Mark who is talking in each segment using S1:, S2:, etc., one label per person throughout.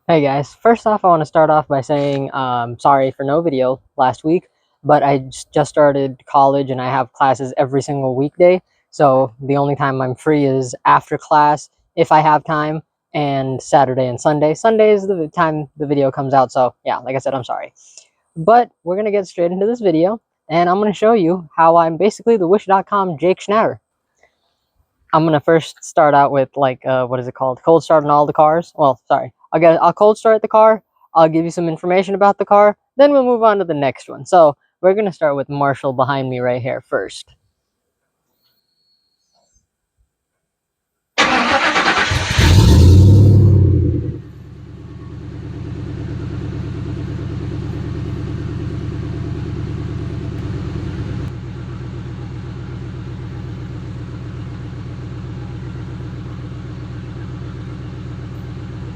S1: Hey guys, first off, I want to start off by saying sorry for no video last week, but I just started college and I have classes every single weekday. So the only time I'm free is after class if I have time, and Saturday and Sunday. Sunday is the time the video comes out. So yeah, like I said, I'm sorry. But we're going to get straight into this video and I'm going to show you how I'm basically the Wish.com Jake Schnatter. I'm gonna first start out with like what is it called? Cold start on all the cars. Well, sorry. I'll cold start the car. I'll give you some information about the car. Then we'll move on to the next one. So we're gonna start with Marshall behind me right here first.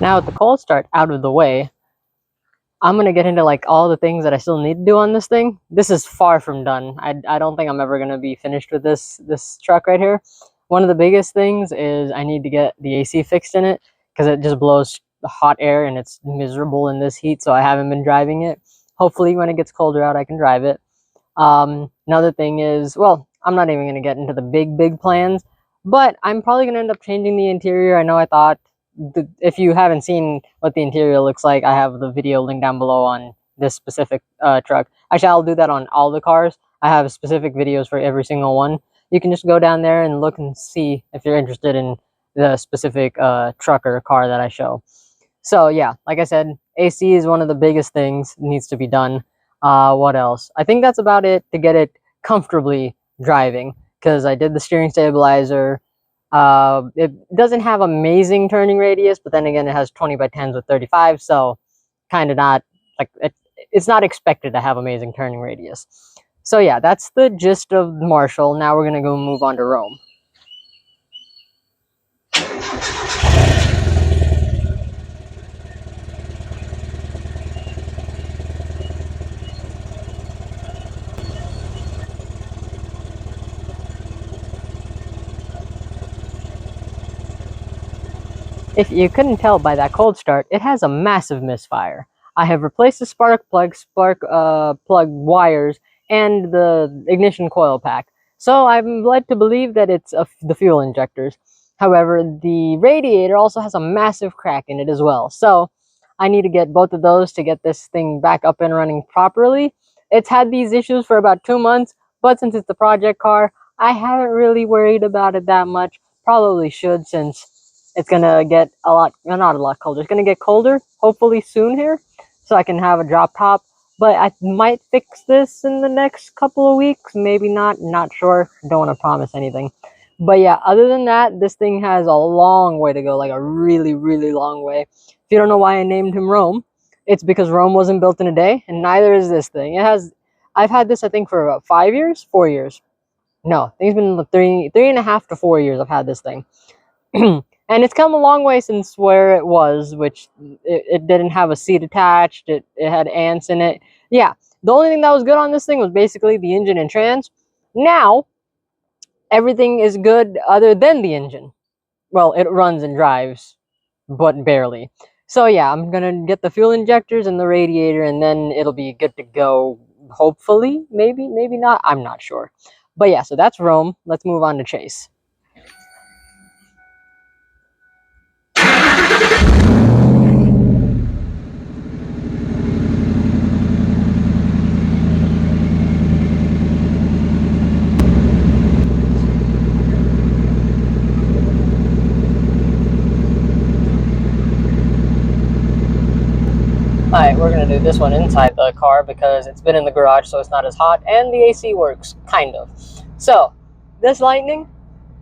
S1: Now with the cold start out of the way, I'm gonna get into like all the things that I still need to do on this thing. This is far from done. I don't think I'm ever gonna be finished with this truck right here. One of the biggest things is I need to get the AC fixed in it because it just blows hot air and it's miserable in this heat. So I haven't been driving it. Hopefully, when it gets colder out, I can drive it. Another thing is, well, I'm not even gonna get into the big plans, but I'm probably gonna end up changing the interior. I know I thought if you haven't seen what the interior looks like, I have the video link down below on this specific truck. Actually, I'll do that on all the cars. I have specific videos for every single one. You can just go down there and look and see if you're interested in the specific truck or car that I show. So yeah, like I said, AC is one of the biggest things that needs to be done. What else? I think that's about it to get it comfortably driving, because I did the steering stabilizer. It doesn't have amazing turning radius, but then again, it has 20 by 10s with 35, so kind of not like it's not expected to have amazing turning radius. So yeah, that's the gist of Marshall. Now we're gonna go move on to Rome. If you couldn't tell by that cold start, it has a massive misfire. I have replaced the spark plug wires and the ignition coil pack. So I'm led to believe that it's the fuel injectors. However, the radiator also has a massive crack in it as well. So I need to get both of those to get this thing back up and running properly. It's had these issues for about 2 months, but since it's a project car, I haven't really worried about it that much. Probably should, since it's gonna get a lot, not a lot colder. It's gonna get colder, hopefully soon here, so I can have a drop top. But I might fix this in the next couple of weeks, maybe not, not sure. Don't want to promise anything. But yeah, other than that, this thing has a long way to go, like a really long way. If you don't know why I named him Rome, it's because Rome wasn't built in a day, and neither is this thing. I've had this, I think, for about 5 years, 4 years. No, I think it's been three and a half to 4 years I've had this thing. And it's come a long way since where it was, which it didn't have a seat attached. It had ants in it. Yeah, the only thing that was good on this thing was basically the engine and trans. Now, everything is good other than the engine. Well, it runs and drives, but barely. So yeah, I'm going to get the fuel injectors and the radiator, and then it'll be good to go, hopefully. Maybe not. I'm not sure. But yeah, so that's Rome. Let's move on to Chase. Alright, we're going to do this one inside the car because it's been in the garage, so it's not as hot, and the AC works, kind of. So, this Lightning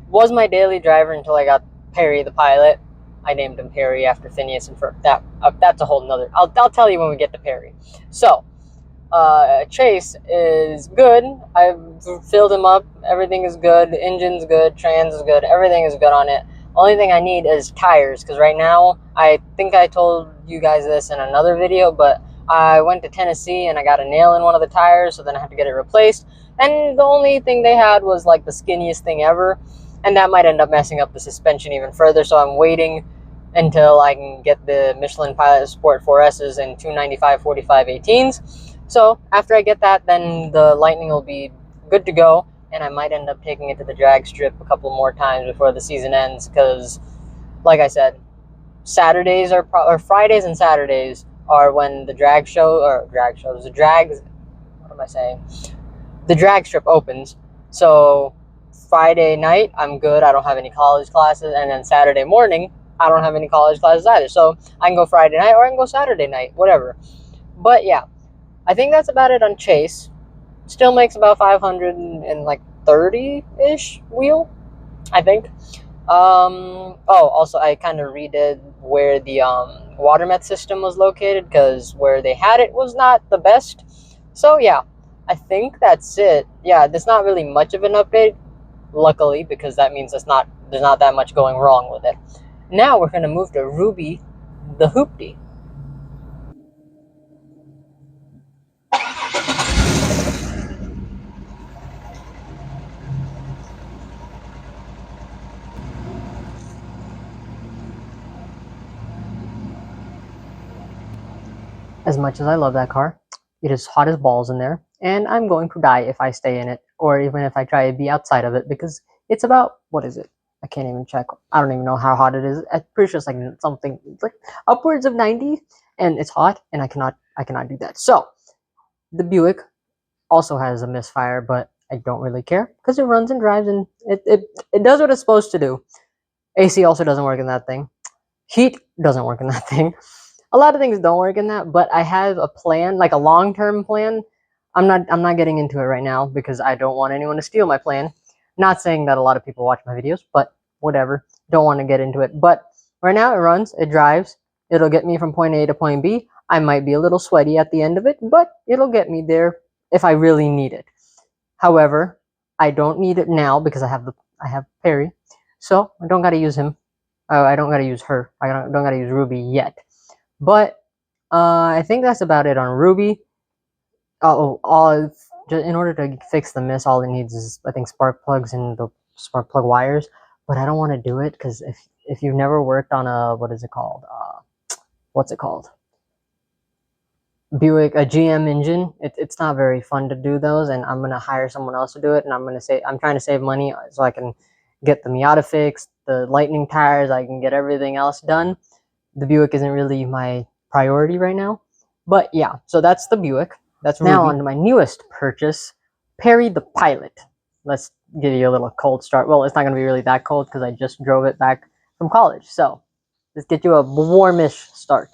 S1: was my daily driver until I got Perry the pilot. I named him Perry after Phineas, and for that, that's a whole nother. I'll tell you when we get to Perry. So, Chase is good. I've filled him up. Everything is good. The engine's good. Trans is good. Everything is good on it. Only thing I need is tires, because right now, I think I told you guys this in another video, but I went to Tennessee and I got a nail in one of the tires, so then I had to get it replaced. And the only thing they had was like the skinniest thing ever, and that might end up messing up the suspension even further, so I'm waiting until I can get the Michelin Pilot Sport 4S's and 295 45 18s. So after I get that, then the Lightning will be good to go, and I might end up taking it to the drag strip a couple more times before the season ends, because, like I said, Saturdays or Fridays and Saturdays are when the the drags. What am I saying? The drag strip opens. So Friday night, I'm good. I don't have any college classes, and then Saturday morning, I don't have any college classes either. So I can go Friday night or I can go Saturday night, whatever. But yeah, I think that's about it on Chase. Still makes about 500 and like 30 ish wheel, I think. Oh, also, I kind of redid where the water met system was located, because where they had it was not the best. So yeah, I think that's it. Yeah, there's not really much of an update, luckily, because that means there's not that much going wrong with it. Now we're gonna move to Ruby, the Hoopty. As much as I love that car, it is hot as balls in there, and I'm going to die if I stay in it, or even if I try to be outside of it, because it's about, what is it? I can't even check. I don't even know how hot it is. I'm pretty sure it's like something, it's like upwards of 90, and it's hot, and I cannot do that. So the Buick also has a misfire, but I don't really care because it runs and drives, and it does what it's supposed to do. AC also doesn't work in that thing. Heat doesn't work in that thing. A lot of things don't work in that, but I have a plan, like a long-term plan. I'm not getting into it right now because I don't want anyone to steal my plan. Not saying that a lot of people watch my videos, but whatever. Don't want to get into it. But right now it runs, it drives, it'll get me from point A to point B. I might be a little sweaty at the end of it, but it'll get me there if I really need it. However, I don't need it now because I have Perry. So I don't gotta use him. I don't gotta use her. I don't gotta use Ruby yet. But I think that's about it on Ruby. In order to fix the miss, all it needs is, I think, spark plugs and the spark plug wires. But I don't want to do it because if you've never worked on a, what is it called? What's it called? Buick, a GM engine. It's not very fun to do those, and I'm gonna hire someone else to do it. And I'm trying to save money so I can get the Miata fixed, the Lightning tires. I can get everything else done. The Buick isn't really my priority right now. But yeah, so that's the Buick. That's now on to my newest purchase, Perry the Pilot. Let's give you a little cold start. Well, it's not going to be really that cold because I just drove it back from college. So let's get you a warmish start.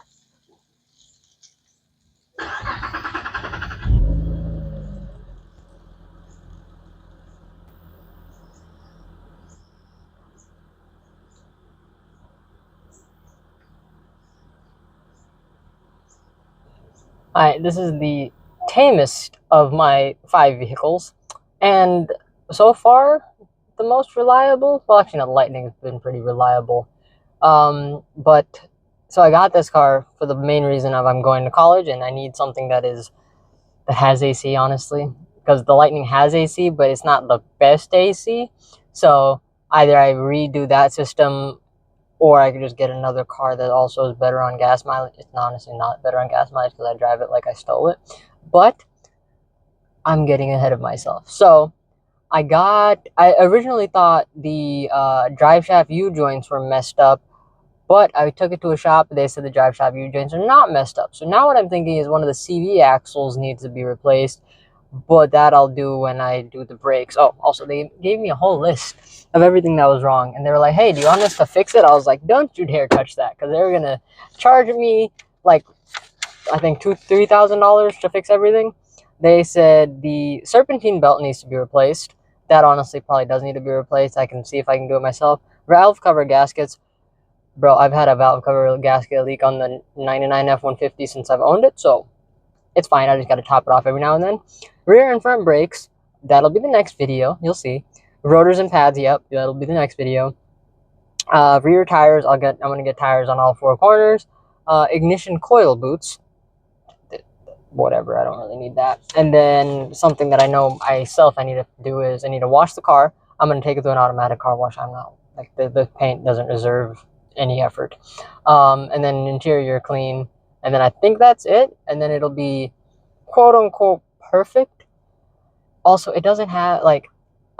S1: Alright, this is the tamest of my 5 vehicles, and so far, the most reliable. Well, actually, no, the Lightning has been pretty reliable. But so I got this car for the main reason of I'm going to college and I need something that has AC, honestly, because the Lightning has AC, but it's not the best AC. So either I redo that system, or I could just get another car that also is better on gas mileage. It's honestly not better on gas mileage because I drive it like I stole it, but I'm getting ahead of myself. So I originally thought the drive shaft U joints were messed up, but I took it to a shop. They said the drive shaft U joints are not messed up. So now what I'm thinking is one of the CV axles needs to be replaced, but that I'll do when I do the brakes. Oh, also they gave me a whole list of everything that was wrong, and they were like, "Hey, do you want us to fix it?" I was like, "Don't you dare touch that," because they were gonna charge me like, I think $3,000 to fix everything. They said the serpentine belt needs to be replaced. That honestly probably does need to be replaced. I can see if I can do it myself. Valve cover gaskets. Bro, I've had a valve cover gasket leak on the 99 F-150 since I've owned it, so it's fine. I just got to top it off every now and then. Rear and front brakes. That'll be the next video. You'll see. Rotors and pads. Yep, that'll be the next video. Rear tires. I'm gonna get tires on all 4 corners. Ignition coil boots. Whatever. I don't really need that. And then something that I know myself I need to do is I need to wash the car. I'm gonna take it to an automatic car wash. I'm not like the paint doesn't reserve any effort. And then interior clean, and then I think that's it, and then it'll be quote unquote perfect. Also, it doesn't have like,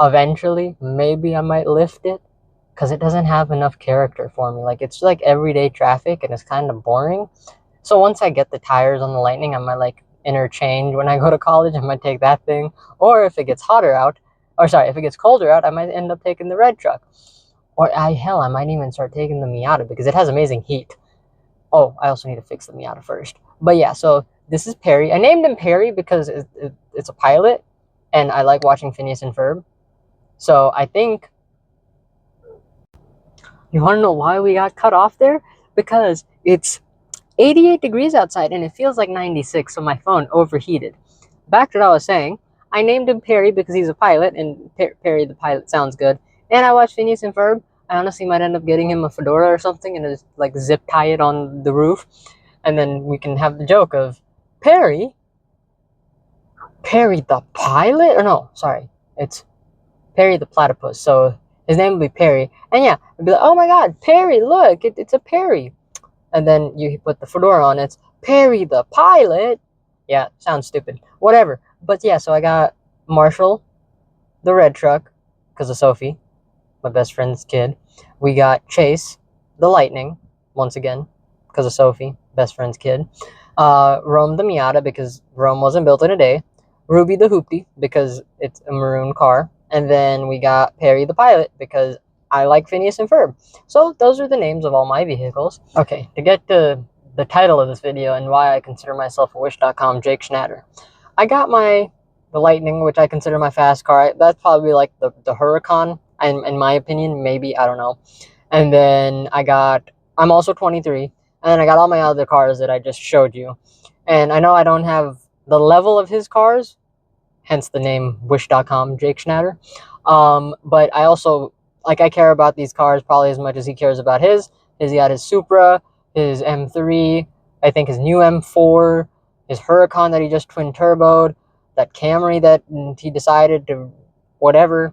S1: eventually maybe I might lift it because it doesn't have enough character for me. Like, it's like everyday traffic and it's kind of boring. So once I get the tires on the Lightning, I might like interchange when I go to college. I might take that thing, or if it gets hotter out, or sorry, if it gets colder out, I might end up taking the red truck. Or hell, I might even start taking the Miata because it has amazing heat. Oh, I also need to fix the Miata first. But yeah, so this is Perry. I named him Perry because it's a pilot, and I like watching Phineas and Ferb. So I think, you want to know why we got cut off there? Because it's 88 degrees outside and it feels like 96, so my phone overheated. Back to what I was saying, I named him Perry because he's a pilot, and Perry the pilot sounds good. And I watched Phineas and Ferb. I honestly might end up getting him a fedora or something and just like zip tie it on the roof, and then we can have the joke of Perry the pilot, or no, sorry, it's Perry the platypus. So his name would be Perry, and yeah, I'd be like, oh my god, Perry, look, it's a Perry. And then you put the fedora on, it's Perry the pilot. Yeah, sounds stupid. Whatever. But yeah, so I got Marshall, the red truck, because of Sophie, my best friend's kid. We got Chase, the Lightning, once again, because of Sophie, best friend's kid. Rome the Miata, because Rome wasn't built in a day. Ruby the Hoopty, because it's a maroon car. And then we got Perry the pilot, because I like Phineas and Ferb. So those are the names of all my vehicles. Okay, to get to the title of this video and why I consider myself a Wish.com Jake Schnatter. I got the Lightning, which I consider my fast car. That's probably like the Huracan, in my opinion, maybe, I don't know. And then I'm also 23, and then I got all my other cars that I just showed you. And I know I don't have the level of his cars, hence the name Wish.com Jake Schnatter. But I also, like, I care about these cars probably as much as he cares about his. He got his Supra, his M3, I think his new M4, his Huracan that he just twin turboed, that Camry that he decided to whatever,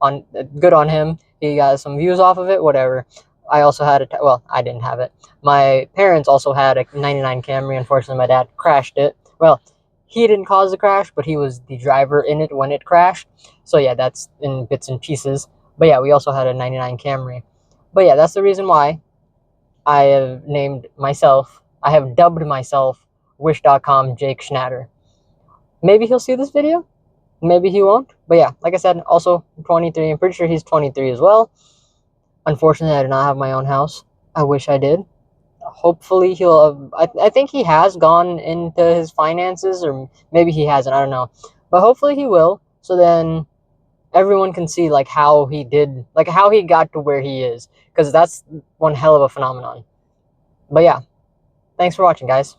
S1: on good on him. He got some views off of it, whatever. I also had well, I didn't have it. My parents also had a 99 Camry. Unfortunately, my dad crashed it. Well, he didn't cause the crash, but he was the driver in it when it crashed. So yeah, that's in bits and pieces. But yeah, we also had a 99 Camry. But yeah, that's the reason why I have I have dubbed myself Wish.com Jake Schnatter. Maybe he'll see this video. Maybe he won't. But yeah, like I said, also 23. I'm pretty sure he's 23 as well. Unfortunately, I do not have my own house. I wish I did. Hopefully he'll, I think he has gone into his finances, or maybe he hasn't, I don't know. But hopefully he will, so then everyone can see like how he did, like how he got to where he is, because that's one hell of a phenomenon. But yeah, thanks for watching, guys.